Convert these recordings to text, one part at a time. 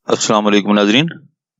अस्सलाम वालेकुम नाजरीन,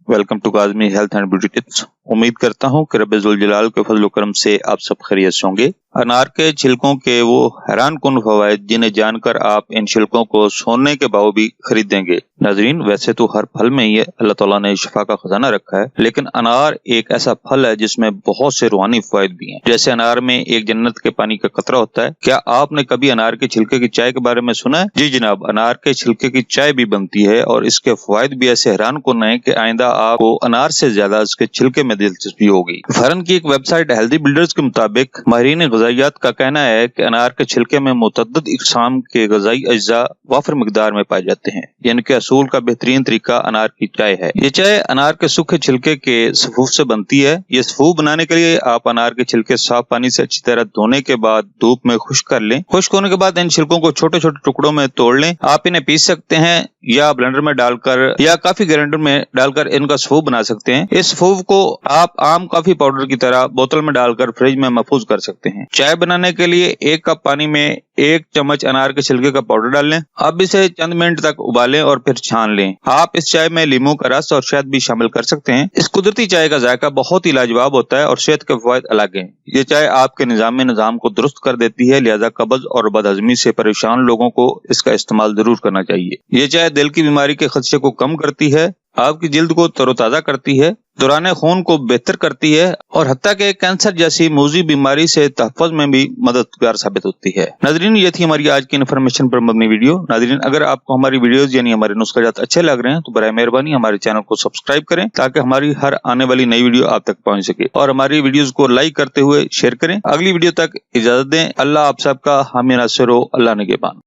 welcome to Kazmi health and beauty tips. उम्मीद करता हूँ कि रब्बे ज़ुल जलाल के फजल करम से आप सब खैरियत से होंगे। अनार के छिलकों के वो हैरान कुन फवायद जिन्हें जानकर आप इन छिलकों को सोने के भाव भी खरीदेंगे। नाजरीन, वैसे तो हर फल में ही अल्लाह ताला ने शिफा का खजाना रखा है, लेकिन अनार एक ऐसा फल है जिसमें बहुत से रूहानी फवायद भी हैं। जैसे अनार में एक जन्नत के पानी का कतरा होता है। क्या आपने कभी अनार के छिलके की चाय के बारे में सुना है? जी जनाब, अनार के छिलके की चाय भी बनती है और इसके फवायद भी ऐसे हैरान कुन है कि आइंदा आपको अनार से ज्यादा इसके छिलके में दिलचस्पी होगी। फॉरेन की एक वेबसाइट हेल्दी बिल्डर्स के मुताबिक माहिरीन ग़िज़ाइयात का कहना है कि अनार के छिलके में मुतअद्दिद इक़साम के ग़िज़ाई अज्जा वाफिर मिक़दार में पाए जाते हैं। यानी कि असूल का बेहतरीन तरीका अनार की चाय है। ये चाय अनार के सूखे छिलके के सफूफ से बनती है। ये सफूफ बनाने के लिए आप अनार के छिलके साफ पानी से अच्छी तरह धोने के बाद धूप में खुश्क कर लें। खुश्क होने के बाद इन छिलकों को छोटे छोटे टुकड़ों में तोड़ लें। आप इन्हें पीस सकते हैं या ब्लेंडर में डालकर या कॉफी ग्राइंडर में डालकर इनका सफूफ बना सकते हैं। इस सफूफ को आप आम कॉफी पाउडर की तरह बोतल में डालकर फ्रिज में महफूज कर सकते हैं। चाय बनाने के लिए 1 कप पानी में 1 चम्मच अनार के छिलके का पाउडर डाल लें। अब इसे चंद मिनट तक उबालें और फिर छान लें। आप इस चाय में लीमू का रस और शहद भी शामिल कर सकते हैं। इस कुदरती चाय का जायका बहुत ही लाजवाब होता है और सेहत के फवायद अलग हैं। ये चाय आपके निजाम को दुरुस्त कर देती है, लिहाजा कब्ज और बदहजमी से परेशान लोगों को इसका इस्तेमाल जरूर करना चाहिए। ये चाय दिल की बीमारी के खदशे को कम करती है, आपकी जिल्द को तरोताजा करती है, दौरान खून को बेहतर करती है और हत्ता के कैंसर जैसी मौजूदी बीमारी से तहफ़्फ़ुज़ में भी मददगार साबित होती है। नाज़रीन, ये थी हमारी आज की इन्फॉर्मेशन पर मबनी वीडियो। नाज़रीन, अगर आपको हमारी वीडियोस यानी हमारे नुस्ख़ाजात अच्छे लग रहे हैं तो बराए मेहरबानी हमारे चैनल को सब्सक्राइब करें ताकि हमारी हर आने वाली नई वीडियो आप तक पहुंच सके, और हमारी वीडियोस को लाइक करते हुए शेयर करें। अगली वीडियो तक इजाजत दें। अल्लाह आप सबका हामी नासिर हो। अल्लाह निगहबान।